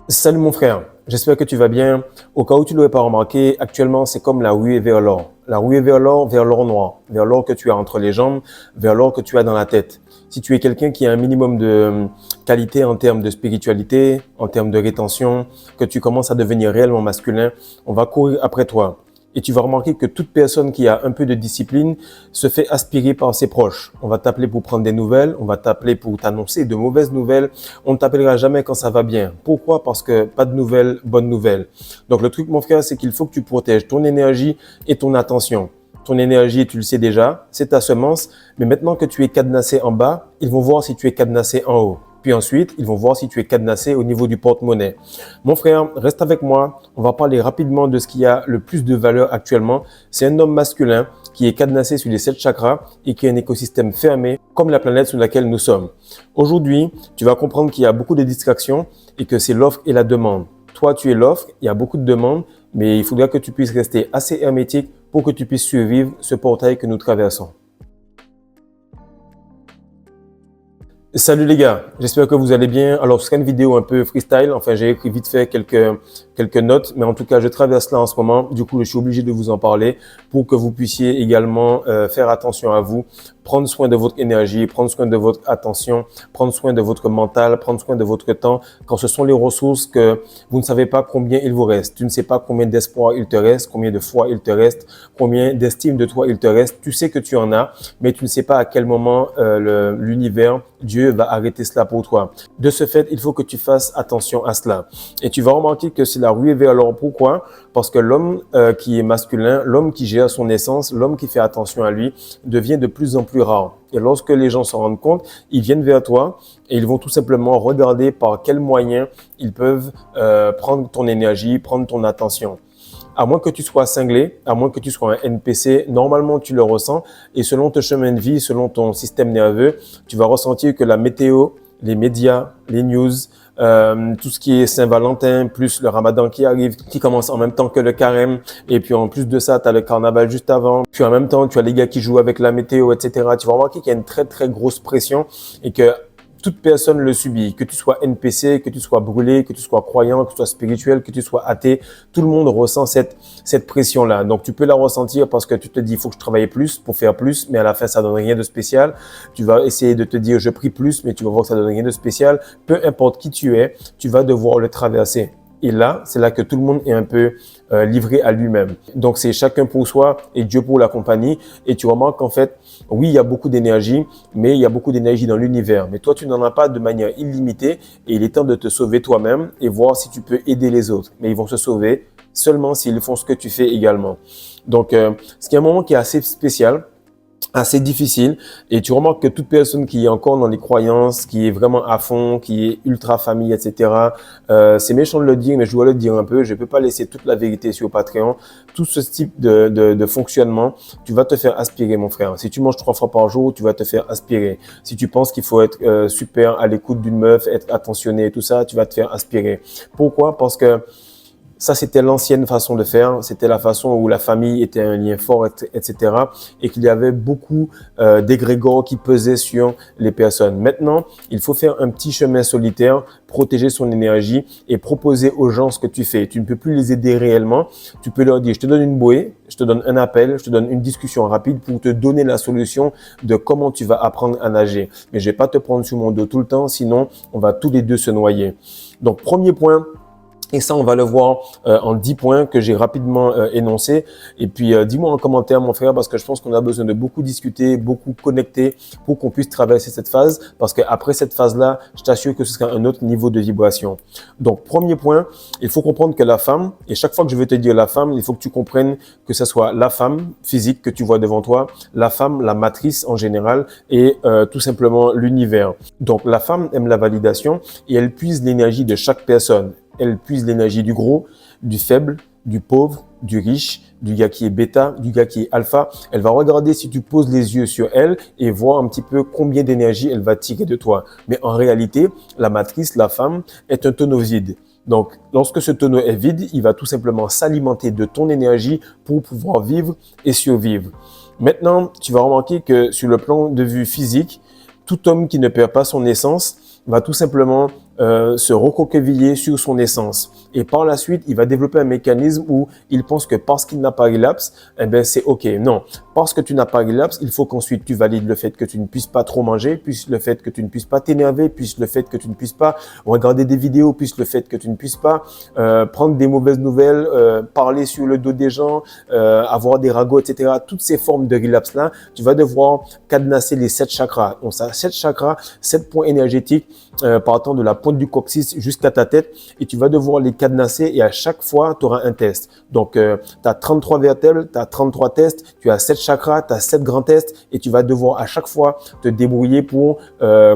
Salut mon frère, j'espère que tu vas bien. Au cas où tu ne l'aurais pas remarqué, actuellement c'est comme la ruée vers l'or. La ruée vers l'or noir, vers l'or que tu as entre les jambes, vers l'or que tu as dans la tête. Si tu es quelqu'un qui a un minimum de qualité en termes de spiritualité, en termes de rétention, que tu commences à devenir réellement masculin, on va courir après toi. Et tu vas remarquer que toute personne qui a un peu de discipline se fait aspirer par ses proches. On va t'appeler pour prendre des nouvelles, on va t'appeler pour t'annoncer de mauvaises nouvelles. On ne t'appellera jamais quand ça va bien. Pourquoi? Parce que pas de nouvelles, bonnes nouvelles. Donc le truc, mon frère, c'est qu'il faut que tu protèges ton énergie et ton attention. Ton énergie, tu le sais déjà, c'est ta semence. Mais maintenant que tu es cadenassé en bas, ils vont voir si tu es cadenassé en haut. Puis ensuite, ils vont voir si tu es cadenassé au niveau du porte-monnaie. Mon frère, reste avec moi. On va parler rapidement de ce qui a le plus de valeur actuellement. C'est un homme masculin qui est cadenassé sur les 7 chakras et qui a un écosystème fermé comme la planète sur laquelle nous sommes. Aujourd'hui, tu vas comprendre qu'il y a beaucoup de distractions et que c'est l'offre et la demande. Toi, tu es l'offre, il y a beaucoup de demandes, mais il faudra que tu puisses rester assez hermétique pour que tu puisses survivre ce portail que nous traversons. Salut les gars, j'espère que vous allez bien. Alors, ce sera une vidéo un peu freestyle. Enfin, j'ai écrit vite fait quelques notes, mais en tout cas, je traverse là en ce moment. Du coup, je suis obligé de vous en parler pour que vous puissiez également faire attention à vous, prendre soin de votre énergie, prendre soin de votre attention, prendre soin de votre mental, prendre soin de votre temps. Quand ce sont les ressources que vous ne savez pas combien il vous reste, tu ne sais pas combien d'espoir il te reste, combien de foi il te reste, combien d'estime de toi il te reste. Tu sais que tu en as, mais tu ne sais pas à quel moment l'univers, Dieu va arrêter cela pour toi. De ce fait, il faut que tu fasses attention à cela. Et tu vas remarquer que c'est la ruée vers l'or. Pourquoi? Parce que l'homme qui est masculin, l'homme qui gère son essence, l'homme qui fait attention à lui, devient de plus en plus rare. Et lorsque les gens s'en rendent compte, ils viennent vers toi et ils vont tout simplement regarder par quels moyens ils peuvent prendre ton énergie, prendre ton attention. À moins que tu sois cinglé, à moins que tu sois un NPC, normalement tu le ressens et selon ton chemin de vie, selon ton système nerveux, tu vas ressentir que la météo, les médias, les news, tout ce qui est Saint-Valentin, plus le Ramadan qui arrive, qui commence en même temps que le carême, et puis en plus de ça, tu as le carnaval juste avant, puis en même temps, tu as les gars qui jouent avec la météo, etc. Tu vas remarquer qu'il y a une très très grosse pression et que toute personne le subit, que tu sois NPC, que tu sois brûlé, que tu sois croyant, que tu sois spirituel, que tu sois athée, tout le monde ressent cette pression-là. Donc, tu peux la ressentir parce que tu te dis, il faut que je travaille plus pour faire plus, mais à la fin, ça donne rien de spécial. Tu vas essayer de te dire, je prie plus, mais tu vas voir que ça donne rien de spécial. Peu importe qui tu es, tu vas devoir le traverser. Et là, c'est là que tout le monde est un peu livré à lui-même. Donc, c'est chacun pour soi et Dieu pour la compagnie. Et tu remarques qu'en fait, oui, il y a beaucoup d'énergie, mais il y a beaucoup d'énergie dans l'univers. Mais toi, tu n'en as pas de manière illimitée et il est temps de te sauver toi-même et voir si tu peux aider les autres. Mais ils vont se sauver seulement s'ils font ce que tu fais également. Donc, ce qui est un moment qui est assez spécial, assez difficile, et tu remarques que toute personne qui est encore dans les croyances, qui est vraiment à fond, qui est ultra famille, etc., c'est méchant de le dire, mais je dois le dire un peu, je peux pas laisser toute la vérité sur Patreon. Tout ce type de fonctionnement, tu vas te faire aspirer, mon frère. Si tu manges 3 fois par jour, tu vas te faire aspirer. Si tu penses qu'il faut être super à l'écoute d'une meuf, être attentionné et tout ça, tu vas te faire aspirer. Pourquoi? Parce que ça, c'était l'ancienne façon de faire. C'était la façon où la famille était un lien fort, etc. Et qu'il y avait beaucoup d'égrégores qui pesaient sur les personnes. Maintenant, il faut faire un petit chemin solitaire, protéger son énergie et proposer aux gens ce que tu fais. Tu ne peux plus les aider réellement. Tu peux leur dire, je te donne une bouée, je te donne un appel, je te donne une discussion rapide pour te donner la solution de comment tu vas apprendre à nager. Mais je vais pas te prendre sur mon dos tout le temps, sinon on va tous les deux se noyer. Donc, premier point, et ça, on va le voir en 10 points que j'ai rapidement énoncés. Et puis, dis-moi en commentaire, mon frère, parce que je pense qu'on a besoin de beaucoup discuter, beaucoup connecter pour qu'on puisse traverser cette phase. Parce qu'après cette phase-là, je t'assure que ce sera un autre niveau de vibration. Donc, premier point, il faut comprendre que la femme, et chaque fois que je vais te dire la femme, il faut que tu comprennes que ce soit la femme physique que tu vois devant toi, la femme, la matrice en général, et tout simplement l'univers. Donc, la femme aime la validation et elle puise l'énergie de chaque personne. Elle puise l'énergie du gros, du faible, du pauvre, du riche, du gars qui est bêta, du gars qui est alpha. Elle va regarder si tu poses les yeux sur elle et voir un petit peu combien d'énergie elle va tirer de toi. Mais en réalité, la matrice, la femme, est un tonneau vide. Donc, lorsque ce tonneau est vide, il va tout simplement s'alimenter de ton énergie pour pouvoir vivre et survivre. Maintenant, tu vas remarquer que sur le plan de vue physique, tout homme qui ne perd pas son essence va tout simplement se recroqueviller sur son essence. Et par la suite, il va développer un mécanisme où il pense que parce qu'il n'a pas relapse, eh ben c'est OK. Non, parce que tu n'as pas relapse, il faut qu'ensuite tu valides le fait que tu ne puisses pas trop manger, puis le fait que tu ne puisses pas t'énerver, puis le fait que tu ne puisses pas regarder des vidéos, puis le fait que tu ne puisses pas prendre des mauvaises nouvelles, parler sur le dos des gens, avoir des ragots, etc. Toutes ces formes de relapse-là, tu vas devoir cadenasser les 7 chakras. Donc ça, 7 chakras, 7 points énergétiques partant de la pointe du coccyx jusqu'à ta tête, et tu vas devoir les cadenasser, et à chaque fois, tu auras un test. Donc, tu as 33 vertèbres, tu as 33 tests, tu as 7 chakras, tu as 7 grands tests, et tu vas devoir à chaque fois te débrouiller pour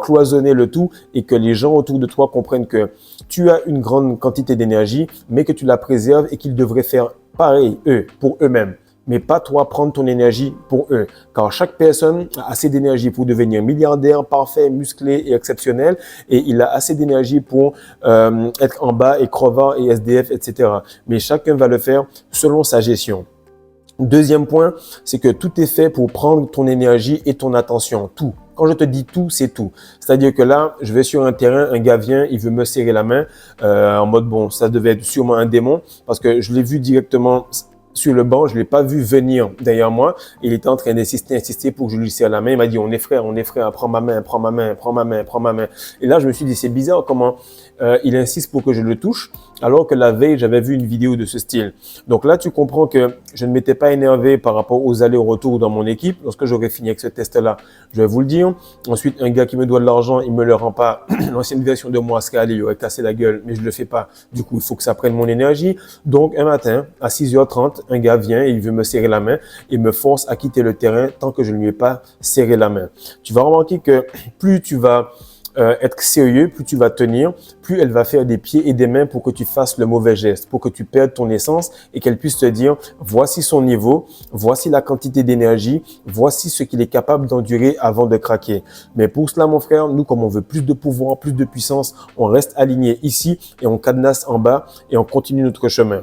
cloisonner le tout, et que les gens autour de toi comprennent que tu as une grande quantité d'énergie, mais que tu la préserves et qu'ils devraient faire pareil, eux, pour eux-mêmes. Mais pas toi prendre ton énergie pour eux. Car chaque personne a assez d'énergie pour devenir milliardaire, parfait, musclé et exceptionnel. Et il a assez d'énergie pour être en bas et crevant et SDF, etc. Mais chacun va le faire selon sa gestion. Deuxième point, c'est que tout est fait pour prendre ton énergie et ton attention. Tout. Quand je te dis tout, c'est tout. C'est-à-dire que là, je vais sur un terrain, un gars vient, il veut me serrer la main en mode, bon, ça devait être sûrement un démon parce que je l'ai vu directement sur le banc, je l'ai pas vu venir derrière moi. Il était en train d'insister pour que je lui serre la main. Il m'a dit, on est frères, prends ma main, prends ma main, prends ma main, prends ma main. Et là, je me suis dit, c'est bizarre comment il insiste pour que je le touche, alors que la veille, j'avais vu une vidéo de ce style. Donc là, tu comprends que je ne m'étais pas énervé par rapport aux allers-retours dans mon équipe. Lorsque j'aurai fini avec ce test-là, je vais vous le dire. Ensuite, un gars qui me doit de l'argent, il me le rend pas. L'ancienne version de moi serait allé, il aurait cassé la gueule, mais je le fais pas. Du coup, il faut que ça prenne mon énergie. Donc, un matin, à 6h30, un gars vient et il veut me serrer la main et me force à quitter le terrain tant que je ne lui ai pas serré la main. Tu vas remarquer que plus tu vas être sérieux, plus tu vas tenir, plus elle va faire des pieds et des mains pour que tu fasses le mauvais geste, pour que tu perdes ton essence et qu'elle puisse te dire, voici son niveau, voici la quantité d'énergie, voici ce qu'il est capable d'endurer avant de craquer. Mais pour cela, mon frère, nous, comme on veut plus de pouvoir, plus de puissance, on reste aligné ici et on cadenasse en bas et on continue notre chemin.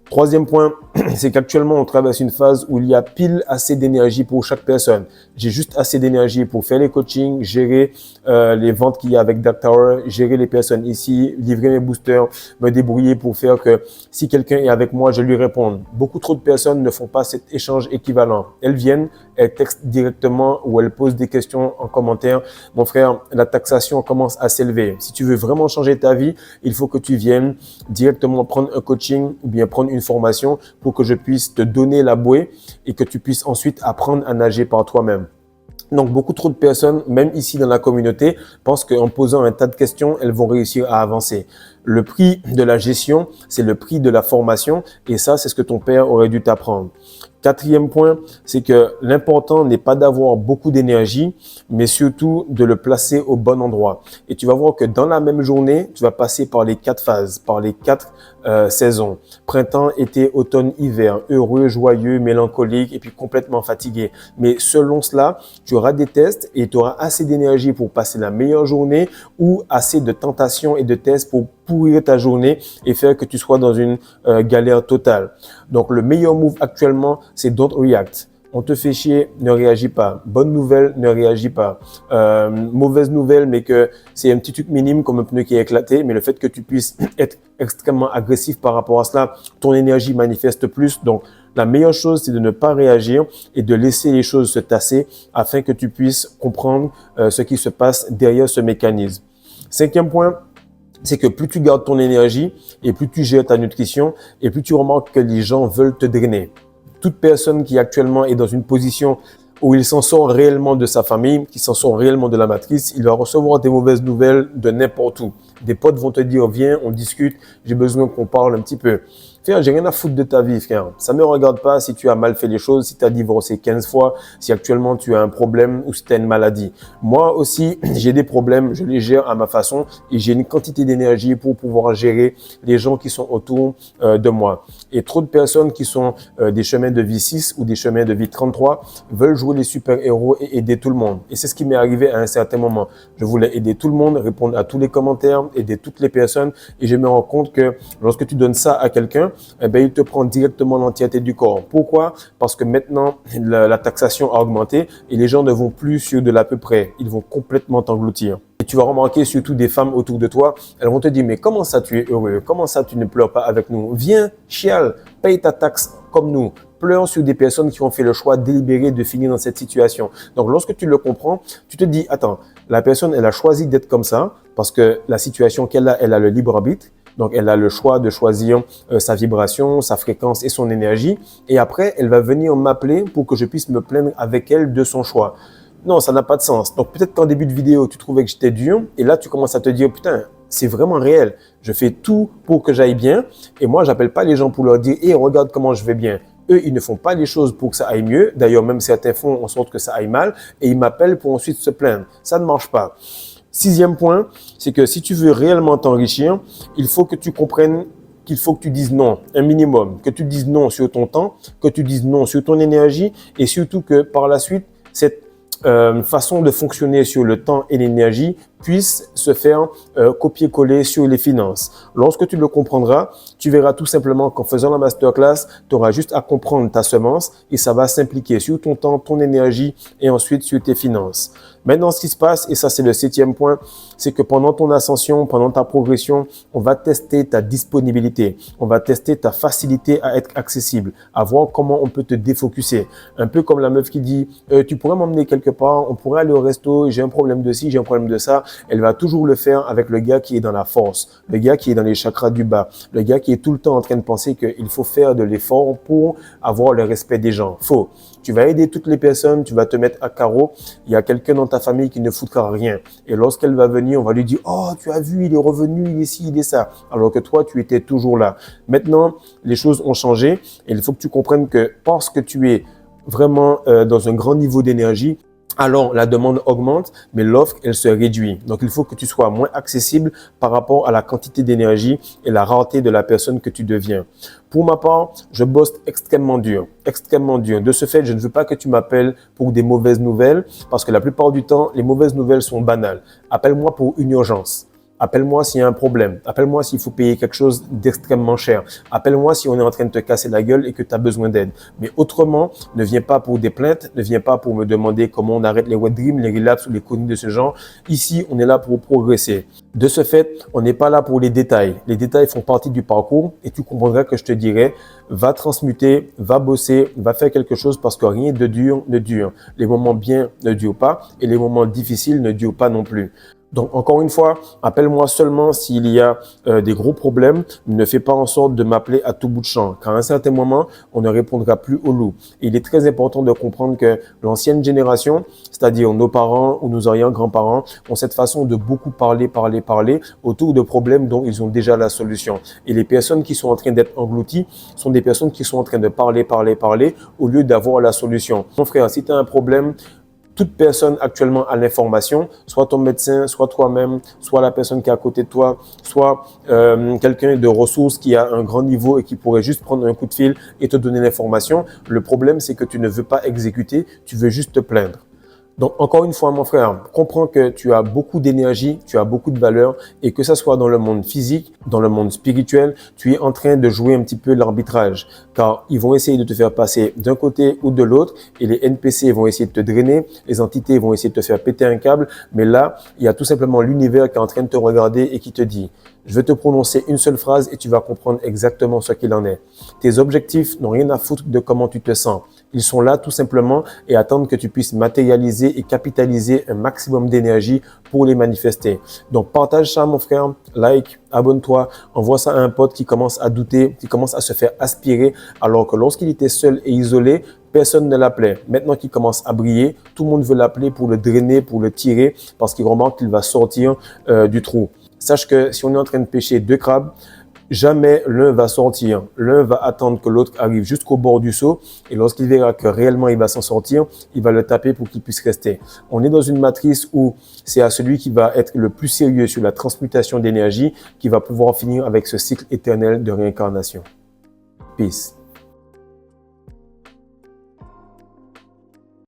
Troisième point, c'est qu'actuellement, on traverse une phase où il y a pile assez d'énergie pour chaque personne. J'ai juste assez d'énergie pour faire les coachings, gérer les ventes qu'il y a avec Dark Tower, gérer les personnes ici, livrer mes boosters, me débrouiller pour faire que si quelqu'un est avec moi, je lui réponde. Beaucoup trop de personnes ne font pas cet échange équivalent. Elles viennent, elles textent directement ou elles posent des questions en commentaire. Mon frère, la taxation commence à s'élever. Si tu veux vraiment changer ta vie, il faut que tu viennes directement prendre un coaching ou bien prendre une formation pour que je puisse te donner la bouée et que tu puisses ensuite apprendre à nager par toi-même. Donc, beaucoup trop de personnes, même ici dans la communauté, pensent qu'en posant un tas de questions, elles vont réussir à avancer. Le prix de la gestion, c'est le prix de la formation et ça, c'est ce que ton père aurait dû t'apprendre. Quatrième point, c'est que l'important n'est pas d'avoir beaucoup d'énergie, mais surtout de le placer au bon endroit. Et tu vas voir que dans la même journée, tu vas passer par les 4 phases, par les 4 saisons. Printemps, été, automne, hiver. Heureux, joyeux, mélancolique et puis complètement fatigué. Mais selon cela, tu auras des tests et tu auras assez d'énergie pour passer la meilleure journée ou assez de tentations et de tests pour pourrir ta journée et faire que tu sois dans une galère totale. Donc, le meilleur move actuellement, c'est don't react. On te fait chier, ne réagis pas. Bonne nouvelle, ne réagis pas. Mauvaise nouvelle, mais que c'est un petit truc minime comme un pneu qui est éclaté, mais le fait que tu puisses être extrêmement agressif par rapport à cela, ton énergie manifeste plus. Donc, la meilleure chose, c'est de ne pas réagir et de laisser les choses se tasser afin que tu puisses comprendre ce qui se passe derrière ce mécanisme. Cinquième point, c'est que plus tu gardes ton énergie et plus tu gères ta nutrition et plus tu remarques que les gens veulent te drainer. Toute personne qui actuellement est dans une position où il s'en sort réellement de sa famille, qui s'en sort réellement de la matrice, il va recevoir des mauvaises nouvelles de n'importe où. Des potes vont te dire, viens, on discute, j'ai besoin qu'on parle un petit peu. Frère, j'ai rien à foutre de ta vie, frère. Ça me regarde pas si tu as mal fait les choses, si tu as divorcé 15 fois, si actuellement tu as un problème ou si tu as une maladie. Moi aussi, j'ai des problèmes, je les gère à ma façon et j'ai une quantité d'énergie pour pouvoir gérer les gens qui sont autour de moi. Et trop de personnes qui sont des chemins de vie 6 ou des chemins de vie 33 veulent jouer les super-héros et aider tout le monde. Et c'est ce qui m'est arrivé à un certain moment. Je voulais aider tout le monde, répondre à tous les commentaires, aider toutes les personnes et je me rends compte que lorsque tu donnes ça à quelqu'un, eh bien, il te prend directement l'entièreté du corps. Pourquoi? Parce que maintenant, la taxation a augmenté et les gens ne vont plus sur de l'à peu près. Ils vont complètement t'engloutir. Et tu vas remarquer surtout des femmes autour de toi, elles vont te dire, mais comment ça tu es heureux? Comment ça tu ne pleures pas avec nous? Viens, chiale, paye ta taxe comme nous. Pleure sur des personnes qui ont fait le choix délibéré de finir dans cette situation. Donc, lorsque tu le comprends, tu te dis, attends, la personne, elle a choisi d'être comme ça parce que la situation qu'elle a, elle a le libre arbitre. Donc, elle a le choix de choisir sa vibration, sa fréquence et son énergie. Et après, elle va venir m'appeler pour que je puisse me plaindre avec elle de son choix. Non, ça n'a pas de sens. Donc, peut-être qu'en début de vidéo, tu trouvais que j'étais dur. Et là, tu commences à te dire, putain, c'est vraiment réel. Je fais tout pour que j'aille bien. Et moi, j'appelle pas les gens pour leur dire, hey, regarde comment je vais bien. Eux, ils ne font pas les choses pour que ça aille mieux. D'ailleurs, même certains font en sorte que ça aille mal. Et ils m'appellent pour ensuite se plaindre. Ça ne marche pas. 6e point, c'est que si tu veux réellement t'enrichir, il faut que tu comprennes qu'il faut que tu dises non, un minimum. Que tu dises non sur ton temps, que tu dises non sur ton énergie et surtout que par la suite, cette façon de fonctionner sur le temps et l'énergie puisse se faire copier-coller sur les finances. Lorsque tu le comprendras, tu verras tout simplement qu'en faisant la masterclass, tu auras juste à comprendre ta semence et ça va s'impliquer sur ton temps, ton énergie et ensuite sur tes finances. Maintenant, ce qui se passe, et ça c'est le 7e point, c'est que pendant ton ascension, pendant ta progression, on va tester ta disponibilité, on va tester ta facilité à être accessible, à voir comment on peut te défocuser. Un peu comme la meuf qui dit tu pourrais m'emmener quelque part, on pourrait aller au resto, j'ai un problème de ci, j'ai un problème de ça. Elle va toujours le faire avec le gars qui est dans la force, le gars qui est dans les chakras du bas, le gars qui est tout le temps en train de penser qu'il faut faire de l'effort pour avoir le respect des gens. Faux. Tu vas aider toutes les personnes, tu vas te mettre à carreau. Il y a quelqu'un dans ta famille qui ne foutra rien. Et lorsqu'elle va venir, on va lui dire « Oh, tu as vu, il est revenu, il est ci, il est ça. » Alors que toi, tu étais toujours là. Maintenant, les choses ont changé et il faut que tu comprennes que parce que tu es vraiment dans un grand niveau d'énergie, alors la demande augmente, mais l'offre, elle se réduit. Donc, il faut que tu sois moins accessible par rapport à la quantité d'énergie et la rareté de la personne que tu deviens. Pour ma part, je bosse extrêmement dur, extrêmement dur. De ce fait, je ne veux pas que tu m'appelles pour des mauvaises nouvelles parce que la plupart du temps, les mauvaises nouvelles sont banales. Appelle-moi pour une urgence. Appelle-moi s'il y a un problème. Appelle-moi s'il faut payer quelque chose d'extrêmement cher. Appelle-moi si on est en train de te casser la gueule et que tu as besoin d'aide. Mais autrement, ne viens pas pour des plaintes, ne viens pas pour me demander comment on arrête les wet dreams, les relapses ou les conneries de ce genre. Ici, on est là pour progresser. De ce fait, on n'est pas là pour les détails. Les détails font partie du parcours et tu comprendras que je te dirai, va transmuter, va bosser, va faire quelque chose parce que rien de dur ne dure. Les moments bien ne durent pas et les moments difficiles ne durent pas non plus. Donc, encore une fois, appelle-moi seulement s'il y a des gros problèmes. Ne fais pas en sorte de m'appeler à tout bout de champ, car à un certain moment, on ne répondra plus au loup. Et il est très important de comprendre que l'ancienne génération, c'est-à-dire nos parents ou nos arrière-grands-parents, ont cette façon de beaucoup parler autour de problèmes dont ils ont déjà la solution. Et les personnes qui sont en train d'être englouties sont des personnes qui sont en train de parler au lieu d'avoir la solution. Mon frère, si tu as un problème, toute personne actuellement a l'information, soit ton médecin, soit toi-même, soit la personne qui est à côté de toi, soit quelqu'un de ressources qui a un grand niveau et qui pourrait juste prendre un coup de fil et te donner l'information. Le problème, c'est que tu ne veux pas exécuter, tu veux juste te plaindre. Donc, encore une fois, mon frère, comprends que tu as beaucoup d'énergie, tu as beaucoup de valeur et que ça soit dans le monde physique, dans le monde spirituel, tu es en train de jouer un petit peu l'arbitrage car ils vont essayer de te faire passer d'un côté ou de l'autre et les NPC vont essayer de te drainer, les entités vont essayer de te faire péter un câble, mais là, il y a tout simplement l'univers qui est en train de te regarder et qui te dit « Je vais te prononcer une seule phrase et tu vas comprendre exactement ce qu'il en est. Tes objectifs n'ont rien à foutre de comment tu te sens. Ils sont là tout simplement et attendent que tu puisses matérialiser et capitaliser un maximum d'énergie pour les manifester. Donc, partage ça, mon frère, like, abonne-toi, envoie ça à un pote qui commence à douter, qui commence à se faire aspirer, alors que lorsqu'il était seul et isolé, personne ne l'appelait. Maintenant qu'il commence à briller, tout le monde veut l'appeler pour le drainer, pour le tirer, parce qu'il remarque qu'il va sortir du trou. Sache que si on est en train de pêcher 2 crabes, jamais l'un va sortir. L'un va attendre que l'autre arrive jusqu'au bord du seau et lorsqu'il verra que réellement il va s'en sortir, il va le taper pour qu'il puisse rester. On est dans une matrice où c'est à celui qui va être le plus sérieux sur la transmutation d'énergie qui va pouvoir finir avec ce cycle éternel de réincarnation. Peace.